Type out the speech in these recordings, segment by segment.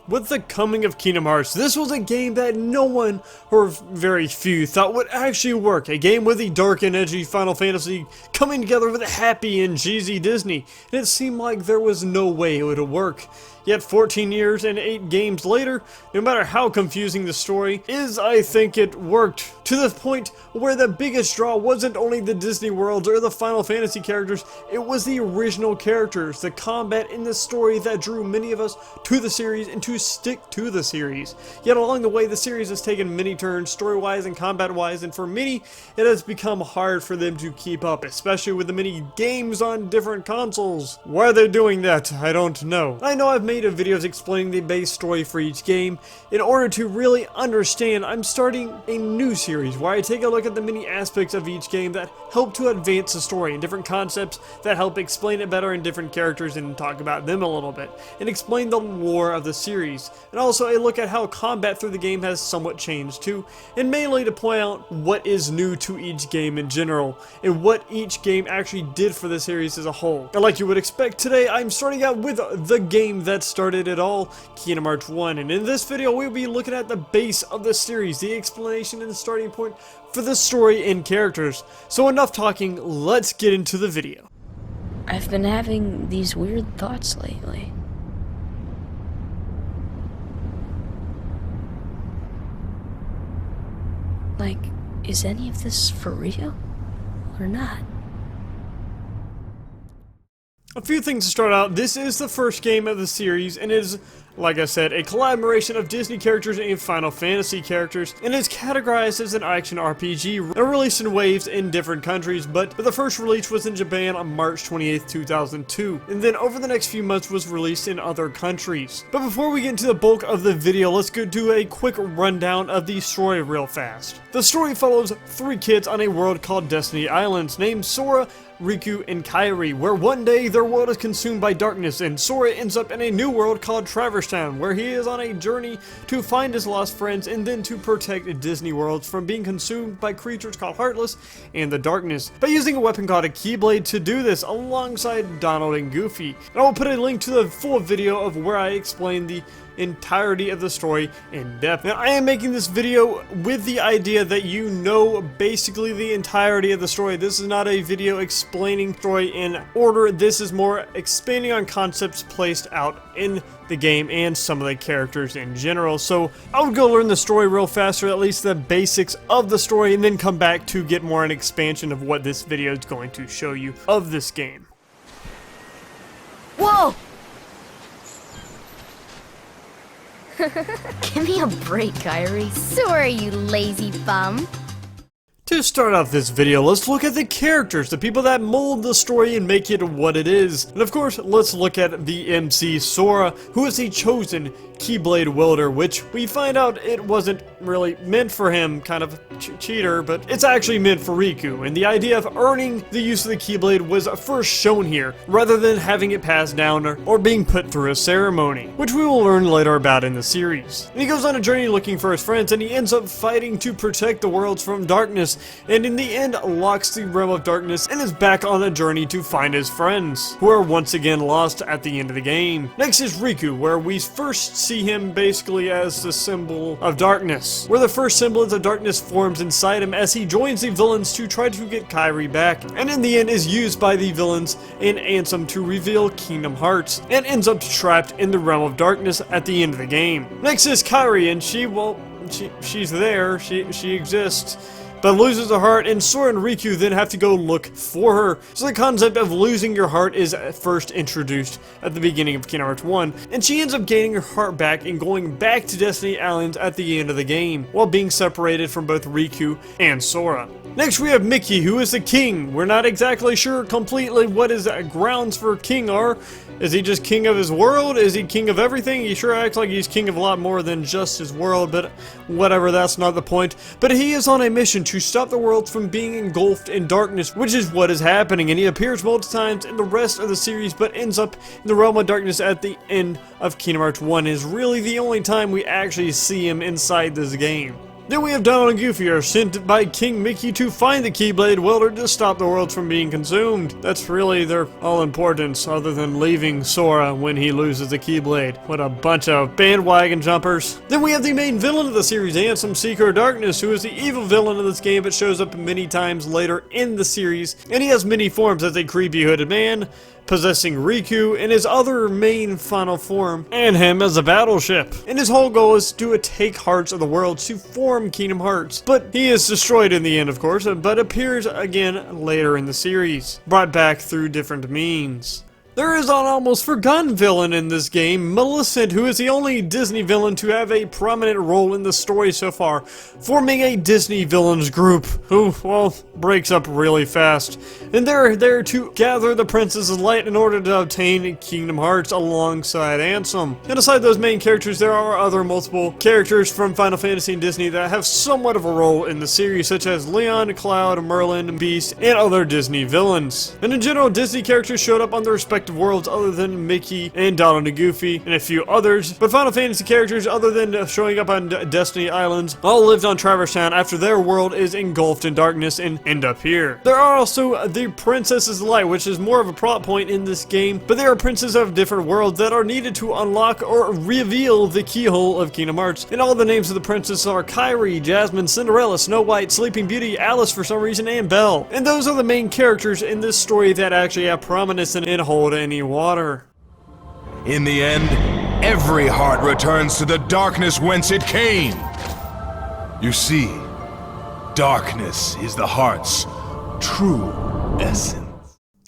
With the coming of Kingdom Hearts, this was a game that no one, or very few, thought would actually work. A game with a dark and edgy Final Fantasy coming together with a happy and cheesy Disney, and it seemed like there was no way it would work. Yet 14 years and 8 games later, no matter how confusing the story is, I think it worked. To the point where the biggest draw wasn't only the Disney worlds or the Final Fantasy characters, it was the original characters, the combat in the story that drew many of us to the series and to stick to the series. Yet along the way, the series has taken many turns, story-wise and combat-wise, and for many, it has become hard for them to keep up, especially with the many games on different consoles. Why they're doing that, I don't know. I know I've made videos explaining the base story for each game. In order to really understand, I'm starting a new series where I take a look at the many aspects of each game that help to advance the story and different concepts that help explain it better in different characters and talk about them a little bit and explain the lore of the series, and also a look at how combat through the game has somewhat changed too, and mainly to point out what is new to each game in general and what each game actually did for the series as a whole. And like you would expect, today I'm starting out with the game that started it all, Kingdom Hearts 1, and in this video we'll be looking at the base of the series, the explanation and the starting point for the story and characters. So enough talking, let's get into the video. I've been having these weird thoughts lately. Like, is any of this for real or not? A few things to start out. This is the first game of the series and is, like I said, a collaboration of Disney characters and Final Fantasy characters, and is categorized as an action RPG and released in waves in different countries, but the first release was in Japan on March 28th, 2002, and then over the next few months was released in other countries. But before we get into the bulk of the video, let's go do a quick rundown of the story real fast. The story follows 3 kids on a world called Destiny Islands named Sora, Riku, and Kairi, where one day their world is consumed by darkness and Sora ends up in a new world called Traverse Town, where he is on a journey to find his lost friends and then to protect Disney worlds from being consumed by creatures called Heartless and the darkness, by using a weapon called a Keyblade to do this alongside Donald and Goofy. And I will put a link to the full video of where I explain the entirety of the story in depth. Now, I am making this video with the idea that you know basically the entirety of the story. This is not a video explaining story in order. This is more expanding on concepts placed out in the game and some of the characters in general. So I would go learn the story real fast, or at least the basics of the story, and then come back to get more an expansion of what this video is going to show you of this game. Whoa! Give me a break, Kairi. Sora, you lazy bum. To start off this video, let's look at the characters, the people that mold the story and make it what it is. And of course, let's look at the MC Sora, who is a chosen Keyblade wielder, which we find out it wasn't really meant for him, kind of cheater, but it's actually meant for Riku. And the idea of earning the use of the Keyblade was first shown here, rather than having it passed down or being put through a ceremony, which we will learn later about in the series. And he goes on a journey looking for his friends, and he ends up fighting to protect the worlds from darkness, and in the end locks the realm of darkness and is back on a journey to find his friends, who are once again lost at the end of the game. Next is Riku, where we first see him basically as the symbol of darkness, where the first semblance of darkness forms inside him as he joins the villains to try to get Kairi back, and in the end is used by the villains in Ansem to reveal Kingdom Hearts, and ends up trapped in the realm of darkness at the end of the game. Next is Kairi, and she's there, she exists, but loses her heart, and Sora and Riku then have to go look for her. So the concept of losing your heart is first introduced at the beginning of Kingdom Hearts 1, and she ends up gaining her heart back and going back to Destiny Islands at the end of the game, while being separated from both Riku and Sora. Next we have Mickey, who is the king. We're not exactly sure completely what his grounds for king are. Is he just king of his world? Is he king of everything? He sure acts like he's king of a lot more than just his world, but whatever, that's not the point. But he is on a mission to stop the world from being engulfed in darkness, which is what is happening, and he appears multiple times in the rest of the series, but ends up in the realm of darkness at the end of Kingdom Hearts 1. Is really the only time we actually see him inside this game. Then we have Donald and Goofy are sent by King Mickey to find the Keyblade wielder to stop the world from being consumed. That's really their all importance, other than leaving Sora when he loses the Keyblade. What a bunch of bandwagon jumpers. Then we have the main villain of the series, Ansem Seeker of Darkness, who is the evil villain of this game but shows up many times later in the series, and he has many forms as a creepy hooded man, possessing Riku in his other main final form, and him as a battleship. And his whole goal is to take hearts of the world to form Kingdom Hearts. But he is destroyed in the end, of course, but appears again later in the series, brought back through different means. There is an almost forgotten villain in this game, Maleficent, who is the only Disney villain to have a prominent role in the story so far, forming a Disney villains group, who, well, breaks up really fast. And they're there to gather the Princess of Light in order to obtain Kingdom Hearts alongside Ansem. And aside those main characters, there are other multiple characters from Final Fantasy and Disney that have somewhat of a role in the series, such as Leon, Cloud, Merlin, Beast, and other Disney villains. And in general, Disney characters showed up on their respective worlds other than Mickey and Donald and Goofy and a few others, but Final Fantasy characters other than showing up on Destiny Islands all lived on Traverse Town after their world is engulfed in darkness and end up here. There are also the Princesses of Light, which is more of a plot point in this game, but they are princes of different worlds that are needed to unlock or reveal the keyhole of Kingdom Hearts. And all the names of the princesses are Kairi, Jasmine, Cinderella, Snow White, Sleeping Beauty, Alice for some reason, and Belle. And those are the main characters in this story that actually have prominence and hold any water. In the end, every heart returns to the darkness whence it came. You see, darkness is the heart's true essence.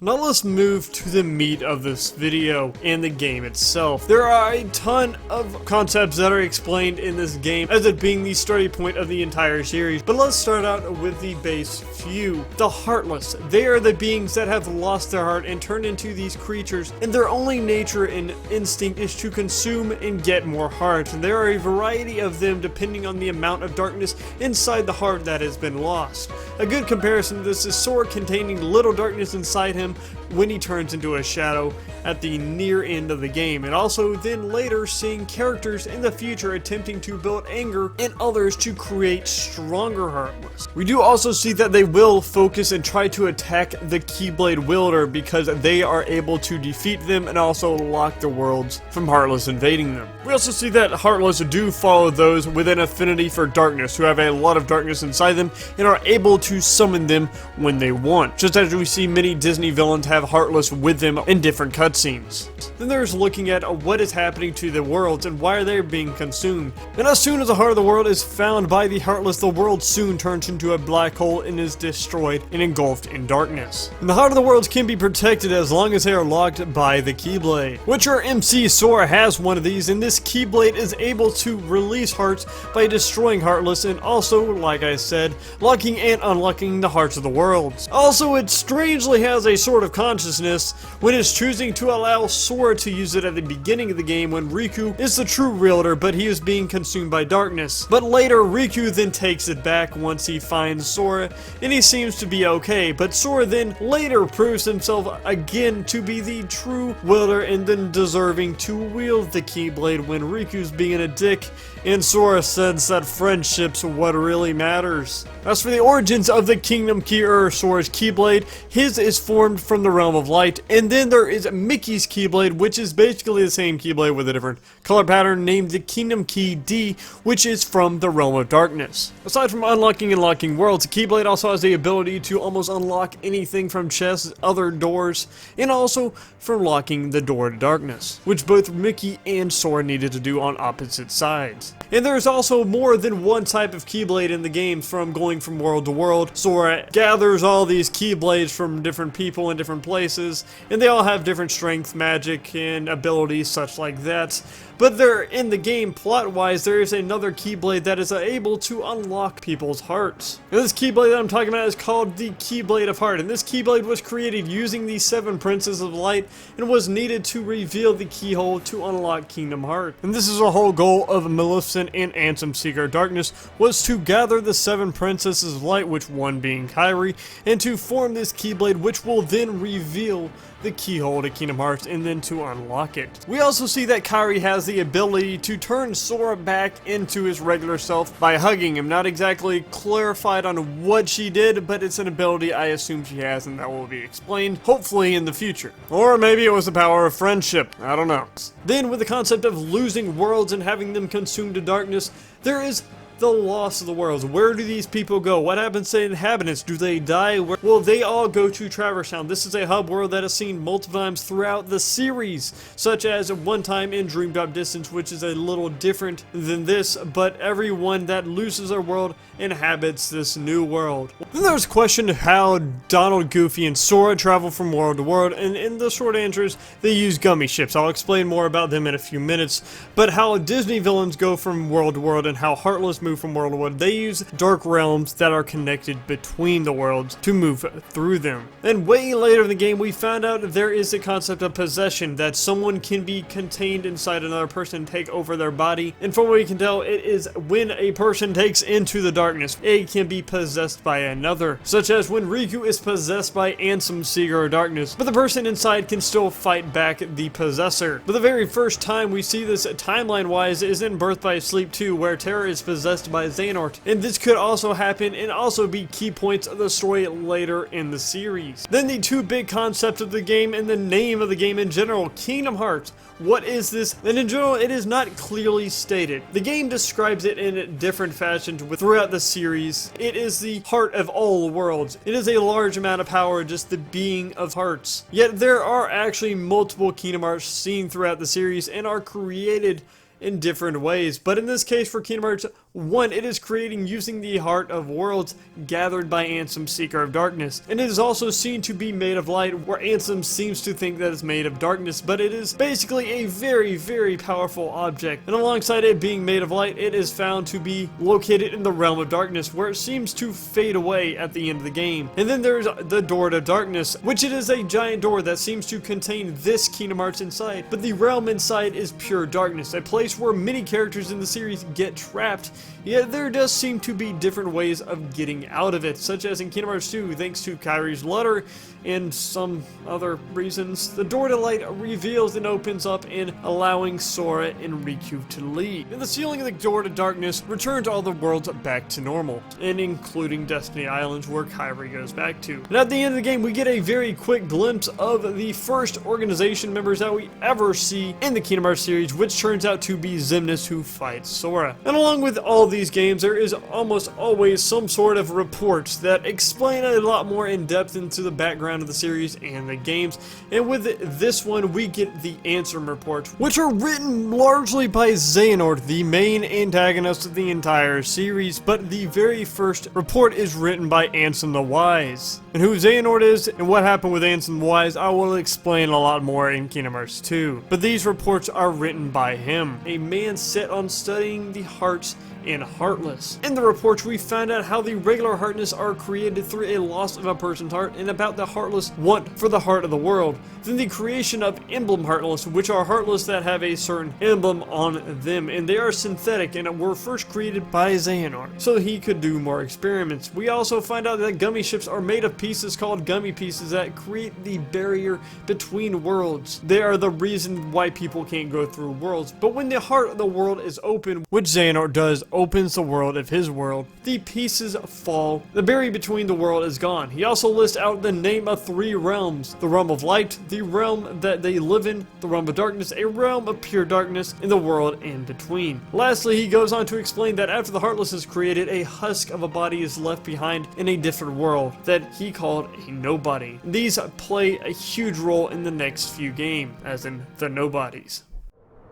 Now let's move to the meat of this video and the game itself. There are a ton of concepts that are explained in this game as it being the starting point of the entire series, but let's start out with the base few. The Heartless. They are the beings that have lost their heart and turned into these creatures, and their only nature and instinct is to consume and get more hearts. And there are a variety of them depending on the amount of darkness inside the heart that has been lost. A good comparison to this is Sora containing little darkness inside him when he turns into a shadow at the near end of the game, and also then later seeing characters in the future attempting to build anger in others to create stronger Heartless. We do also see that they will focus and try to attack the Keyblade wielder because they are able to defeat them and also lock the worlds from Heartless invading them. We also see that Heartless do follow those with an affinity for darkness, who have a lot of darkness inside them and are able to summon them when they want, just as we see many Disney villains have Heartless with them in different cutscenes. Then there's looking at what is happening to the worlds and why they're being consumed. And as soon as the heart of the world is found by the Heartless, the world soon turns into a black hole and is destroyed and engulfed in darkness. And the heart of the worlds can be protected as long as they are locked by the Keyblade, which our MC Sora has one of these, and this Keyblade is able to release hearts by destroying Heartless and also, like I said, locking and unlocking the hearts of the worlds. Also, it strangely has a sort of consciousness when it's choosing to allow Sora to use it at the beginning of the game when Riku is the true wielder, but he is being consumed by darkness. But later, Riku then takes it back once he finds Sora, and he seems to be okay, but Sora then later proves himself again to be the true wielder and then deserving to wield the Keyblade when Riku's being a dick, and Sora says that friendship's what really matters. As for the origins of the Kingdom Key or Sora's Keyblade, his is formed from the Realm of Light, and then there is Mickey's Keyblade, which is basically the same Keyblade with a different color pattern, named the Kingdom Key D, which is from the Realm of Darkness. Aside from unlocking and locking worlds, the Keyblade also has the ability to almost unlock anything from chests, other doors, and also from locking the door to darkness, which both Mickey and Sora needed to do on opposite sides. And there's also more than one type of Keyblade in the game, from going from world to world. Sora gathers all these Keyblades from different people in different places, and they all have different strength, magic, and abilities such like that. But they're in the game, plot-wise, there is another Keyblade that is able to unlock people's hearts. And this Keyblade that I'm talking about is called the Keyblade of Heart, and this Keyblade was created using the 7 Princes of Light and was needed to reveal the keyhole to unlock Kingdom Hearts. And this is the whole goal of Maleficent and Ansem Seeker of Darkness, was to gather the 7 Princesses of Light, which one being Kairi, and to form this Keyblade, which will then reveal the keyhole to Kingdom Hearts and then to unlock it. We also see that Kairi has has the ability to turn Sora back into his regular self by hugging him. Not exactly clarified on what she did, but it's an ability I assume she has, and that will be explained, hopefully in the future. Or maybe it was the power of friendship, I don't know. Then with the concept of losing worlds and having them consumed to darkness, there is the loss of the worlds. Where do these people go? What happens to inhabitants? Do they die? Well, they all go to Traverse Town. This is a hub world that is seen multiple times throughout the series, such as one time in Dream Drop Distance, which is a little different than this, but everyone that loses their world inhabits this new world. Then there's a question of how Donald, Goofy, and Sora travel from world to world, and in the short answers, they use gummy ships. I'll explain more about them in a few minutes, but how Disney villains go from world to world and how Heartless move from world to world. They use dark realms that are connected between the worlds to move through them. And way later in the game, we found out there is a concept of possession, that someone can be contained inside another person and take over their body. And from what we can tell, it is when a person takes into the darkness, it can be possessed by another, such as when Riku is possessed by Ansem, Seeker of Darkness, but the person inside can still fight back the possessor. But the very first time we see this timeline-wise is in Birth by Sleep 2, where Terra is possessed by Xehanort, and this could also happen and also be key points of the story later in the series. Then the two big concepts of the game and the name of the game in general, Kingdom Hearts. What is this? And in general, it is not clearly stated. The game describes it in different fashions throughout the series. It is the heart of all worlds. It is a large amount of power, just the being of hearts. Yet there are actually multiple Kingdom Hearts seen throughout the series and are created in different ways, but in this case for Kingdom Hearts 1, it is creating using the Heart of Worlds gathered by Ansem, Seeker of Darkness, and it is also seen to be made of light, where Ansem seems to think that it's made of darkness, but it is basically a very, very powerful object, and alongside it being made of light, it is found to be located in the realm of darkness, where it seems to fade away at the end of the game. And then there's the Door to Darkness, which it is a giant door that seems to contain this Kingdom Hearts inside, but the realm inside is pure darkness, a place where many characters in the series get trapped, yet there does seem to be different ways of getting out of it, such as in Kingdom Hearts 2, thanks to Kairi's letter and some other reasons. The door to light reveals and opens up in allowing Sora and Riku to leave. And the sealing of the door to darkness returns all the worlds back to normal, and including Destiny Islands, where Kairi goes back to. And at the end of the game, we get a very quick glimpse of the first organization members that we ever see in the Kingdom Hearts series, which turns out to be Xemnas, who fights Sora. And along with all these games, there is almost always some sort of reports that explain a lot more in depth into the background of the series and the games, and with this one we get the Ansem reports, which are written largely by Xehanort, the main antagonist of the entire series, but the very first report is written by Ansem the Wise. And who Xehanort is and what happened with Ansem the Wise, I will explain a lot more in Kingdom Hearts 2. But these reports are written by him, a man set on studying the hearts and Heartless. In the reports, we found out how the regular Heartless are created through a loss of a person's heart, and about the Heartless want for the heart of the world. Then the creation of emblem Heartless, which are Heartless that have a certain emblem on them, and they are synthetic and were first created by Xehanort, so he could do more experiments. We also find out that gummy ships are made of pieces called gummy pieces that create the barrier between worlds. They are the reason why people can't go through worlds, but when the heart of the world is open, which Xehanort does, opens the world of his world, the pieces fall, the barrier between the world is gone. He also lists out the name of 3 realms: the realm of light, the realm that they live in, the realm of darkness, a realm of pure darkness, and the world in between. Lastly, he goes on to explain that after the Heartless is created, a husk of a body is left behind in a different world that he called a nobody. These play a huge role in the next few games, as in the nobodies.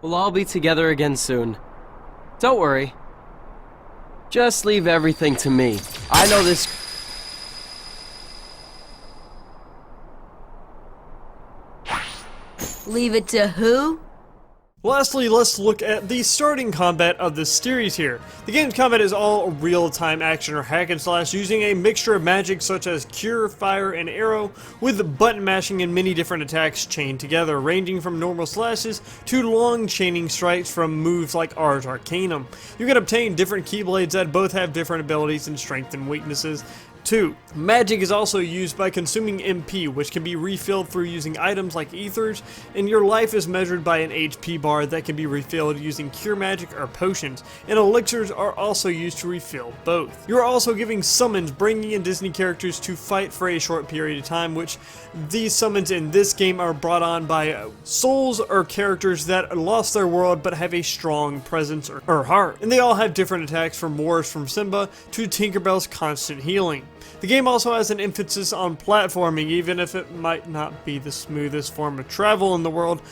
We'll all be together again soon. Don't worry. Just leave everything to me. I know this. Leave it to who? Lastly, let's look at the starting combat of this series here. The game's combat is all real-time action or hack and slash, using a mixture of magic such as Cure, Fire, and Arrow, with button mashing and many different attacks chained together, ranging from normal slashes to long chaining strikes from moves like Ars Arcanum. You can obtain different Keyblades that both have different abilities and strengths and weaknesses, 2. Magic is also used by consuming MP, which can be refilled through using items like ethers, and your life is measured by an HP bar that can be refilled using cure magic or potions, and elixirs are also used to refill both. You are also giving summons, bringing in Disney characters to fight for a short period of time, which these summons in this game are brought on by souls or characters that lost their world but have a strong presence or heart. And they all have different attacks, from Wars from Simba to Tinkerbell's constant healing. The game also has an emphasis on platforming, even if it might not be the smoothest form of travel in the world.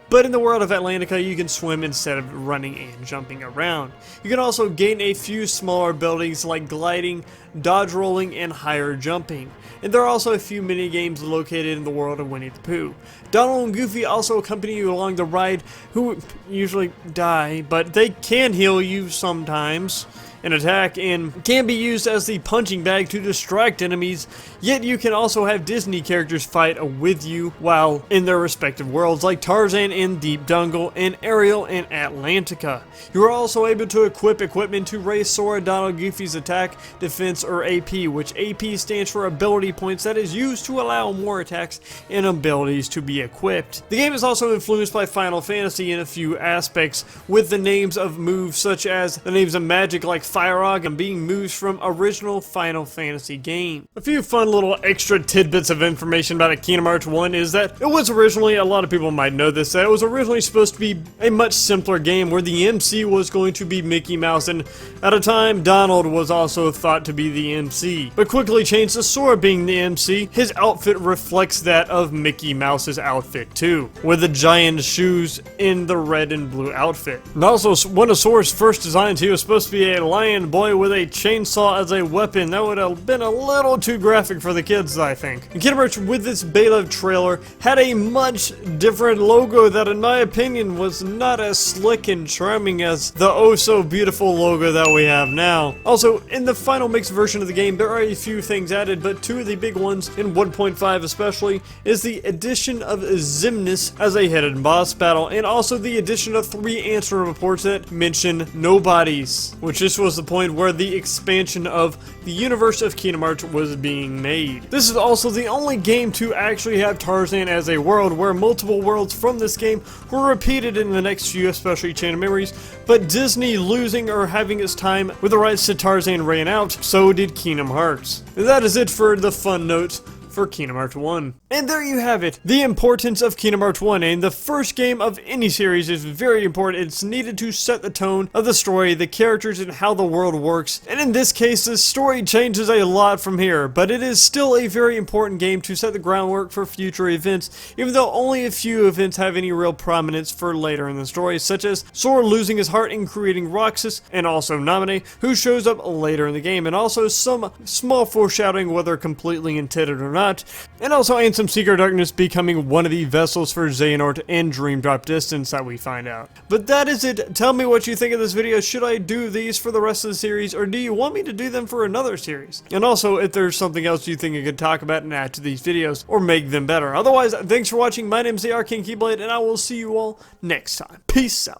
But in the world of Atlantica, you can swim instead of running and jumping around. You can also gain a few smaller abilities like gliding, dodge rolling, and higher jumping. And there are also a few mini games located in the world of Winnie the Pooh. Donald and Goofy also accompany you along the ride, who usually die, but they can heal you sometimes. An attack and can be used as the punching bag to distract enemies, yet you can also have Disney characters fight with you while in their respective worlds, like Tarzan in Deep Jungle and Ariel in Atlantica. You are also able to equip equipment to raise Sora, Donald, Goofy's attack, defense, or AP, which AP stands for ability points, that is used to allow more attacks and abilities to be equipped. The game is also influenced by Final Fantasy in a few aspects, with the names of moves such as the names of magic like Fire and being moves from original Final Fantasy game. A few fun little extra tidbits of information about Kingdom Hearts 1 is that it was originally, a lot of people might know this, that it was originally supposed to be a much simpler game where the MC was going to be Mickey Mouse, and at a time Donald was also thought to be the MC, but quickly changed to Sora being the MC. His outfit reflects that of Mickey Mouse's outfit too, with the giant shoes in the red and blue outfit. And also, one of Sora's first designs, he was supposed to be a lion boy with a chainsaw as a weapon. That would have been a little too graphic for the kids, I think. And Kingdom Hearts, with this beta trailer, had a much different logo that, in my opinion, was not as slick and charming as the oh so beautiful logo that we have now. Also, in the final mixed version of the game, there are a few things added, but two of the big ones, in 1.5 especially, is the addition of Xemnas as a hidden boss battle, and also the addition of 3 answer reports that mention nobodies, which this was the point where the expansion of the universe of Kingdom Hearts was being made. This is also the only game to actually have Tarzan as a world, where multiple worlds from this game were repeated in the next few, especially Chain of Memories, but Disney losing or having its time with the rights to Tarzan ran out, so did Kingdom Hearts. And that is it for the fun notes for Kingdom Hearts 1. And there you have it, the importance of Kingdom Hearts 1, and the first game of any series is very important. It's needed to set the tone of the story, the characters, and how the world works, and in this case the story changes a lot from here, but it is still a very important game to set the groundwork for future events, even though only a few events have any real prominence for later in the story, such as Sora losing his heart and creating Roxas, and also Naminé, who shows up later in the game, and also some small foreshadowing, whether completely intended or not, and also Ansem Seeker Darkness becoming one of the vessels for Xehanort and Dream Drop Distance that we find out. But that is it. Tell me what you think of this video. Should I do these for the rest of the series, or do you want me to do them for another series? And also, if there's something else you think I could talk about and add to these videos, or make them better. Otherwise, thanks for watching. My name is the Arcane Keyblade, and I will see you all next time. Peace out.